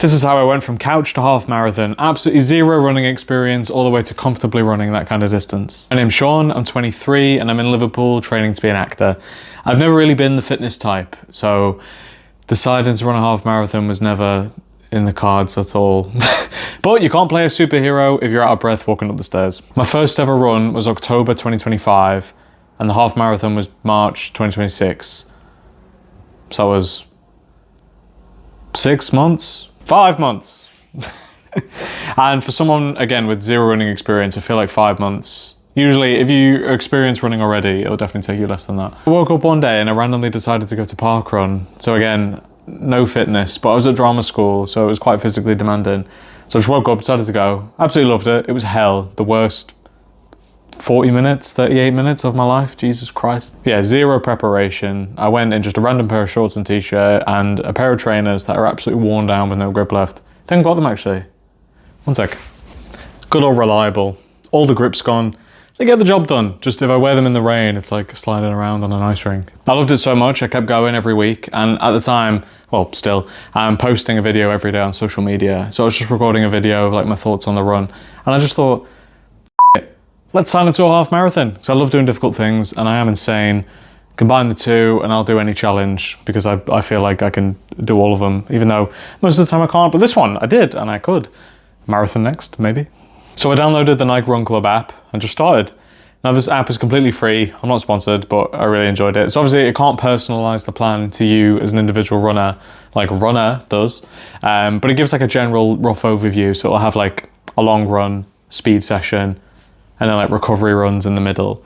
This is how I went from couch to half marathon. Absolutely zero running experience all the way to comfortably running that kind of distance. My name's Sean, I'm 23 and I'm in Liverpool training to be an actor. I've never really been the fitness type, so deciding to run a half marathon was never in the cards at all. But you can't play a superhero if you're out of breath walking up the stairs. My first ever run was October 2025 and the half marathon was March 2026. So I was 6 months? 5 months. And for someone, again, with zero running experience, I feel like 5 months. Usually, if you experience running already, it'll definitely take you less than that. I woke up one day and I randomly decided to go to parkrun. So again, no fitness, but I was at drama school, so it was quite physically demanding. So I just woke up, decided to go. Absolutely loved it. It was hell. The worst 40 minutes, 38 minutes of my life. Jesus Christ. Yeah, zero preparation. I went in just a random pair of shorts and t-shirt and a pair of trainers that are absolutely worn down with no grip left. Then got them actually. One sec. Good old Reliable. All the grip's gone. They get the job done. Just if I wear them in the rain, it's like sliding around on an ice rink. I loved it so much, I kept going every week. And at the time, well, still, I'm posting a video every day on social media. So I was just recording a video of like my thoughts on the run. And I just thought, let's sign up to a half marathon. Because I love doing difficult things and I am insane. Combine the two and I'll do any challenge because I feel like I can do all of them, even though most of the time I can't. But this one, I did and I could. Marathon next, maybe. So I downloaded the Nike Run Club app and just started. Now this app is completely free. I'm not sponsored, but I really enjoyed it. So obviously it can't personalize the plan to you as an individual runner, like Runner does. But it gives like a general rough overview. So it'll have like a long run, speed session, and then like recovery runs in the middle.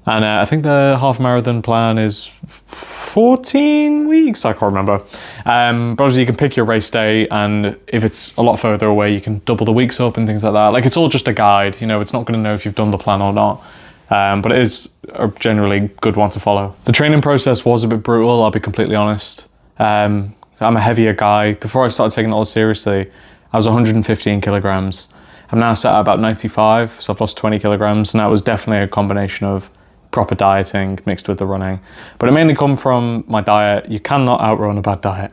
And I think the half marathon plan is 14 weeks, I can't remember. But obviously you can pick your race day, and if it's a lot further away, you can double the weeks up and things like that. Like it's all just a guide, you know, it's not gonna know if you've done the plan or not. But it is a generally good one to follow. The training process was a bit brutal, I'll be completely honest. I'm a heavier guy. Before I started taking it all seriously, I was 115 kilograms. I'm now sat at about 95, so I've lost 20 kilograms, and that was definitely a combination of proper dieting mixed with the running. But it mainly come from my diet. You cannot outrun a bad diet.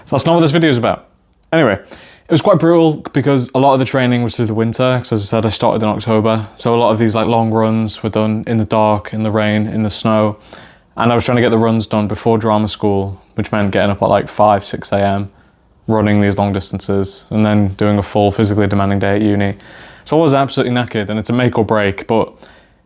That's not what this video is about. Anyway, it was quite brutal because a lot of the training was through the winter. Because as I said, I started in October. So a lot of these like long runs were done in the dark, in the rain, in the snow. And I was trying to get the runs done before drama school, which meant getting up at like 5, 6 a.m, running these long distances, and then doing a full physically demanding day at uni. So I was absolutely knackered, and it's a make or break, but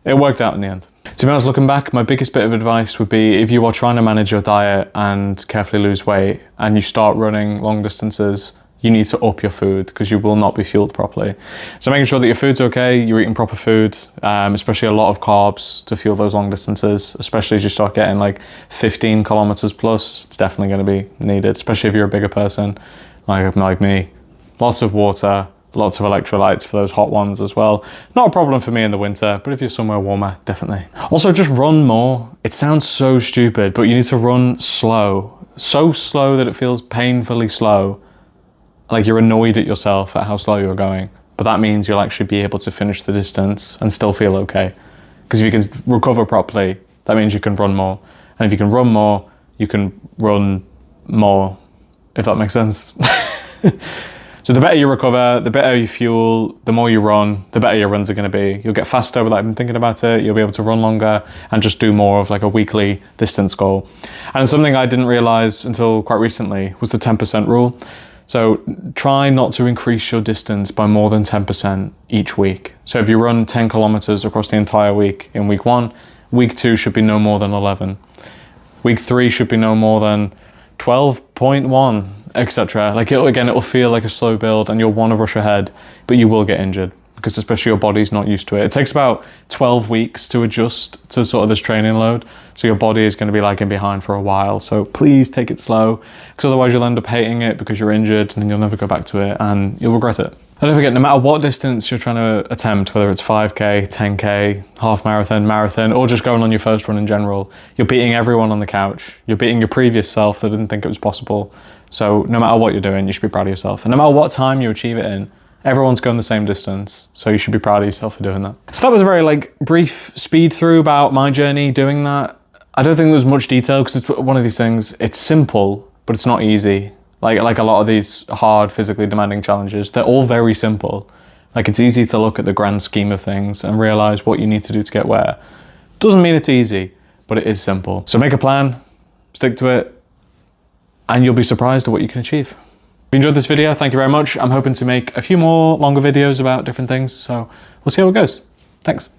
it worked out in the end. To be honest, looking back, my biggest bit of advice would be if you are trying to manage your diet and carefully lose weight and you start running long distances, you need to up your food because you will not be fueled properly. So making sure that your food's okay, you're eating proper food, especially a lot of carbs to fuel those long distances, especially as you start getting like 15 kilometers plus, it's definitely going to be needed, especially if you're a bigger person like me. Lots of water, lots of electrolytes for those hot ones as well. Not a problem for me in the winter, but if you're somewhere warmer, definitely. Also, just run more. It sounds so stupid, but you need to run slow. So slow that it feels painfully slow. Like you're annoyed at yourself at how slow you're going. But that means you'll actually be able to finish the distance and still feel okay. Because if you can recover properly, that means you can run more. And if you can run more, you can run more, if that makes sense. So the better you recover, the better you fuel, the more you run, the better your runs are going to be. You'll get faster without even thinking about it. You'll be able to run longer and just do more of like a weekly distance goal. And something I didn't realize until quite recently was the 10% rule. So try not to increase your distance by more than 10% each week. So if you run 10 kilometers across the entire week in week 1, week 2 should be no more than 11. Week 3 should be no more than 12.1, etc. Like it will feel like a slow build and you'll want to rush ahead, but you will get injured because especially your body's not used to it. It takes about 12 weeks to adjust to sort of this training load. So your body is going to be lagging behind for a while. So please take it slow because otherwise you'll end up hating it because you're injured and then you'll never go back to it and you'll regret it. And don't forget, no matter what distance you're trying to attempt, whether it's 5K, 10K, half marathon, or just going on your first run in general, you're beating everyone on the couch. You're beating your previous self that didn't think it was possible. So no matter what you're doing, you should be proud of yourself. And no matter what time you achieve it in, everyone's going the same distance. So you should be proud of yourself for doing that. So that was a very like brief speed through about my journey doing that. I don't think there's much detail because it's one of these things, it's simple, but it's not easy. Like a lot of these hard, physically demanding challenges, they're all very simple. Like it's easy to look at the grand scheme of things and realize what you need to do to get where. Doesn't mean it's easy, but it is simple. So make a plan, stick to it, and you'll be surprised at what you can achieve. If you enjoyed this video, thank you very much. I'm hoping to make a few more longer videos about different things, so we'll see how it goes. Thanks.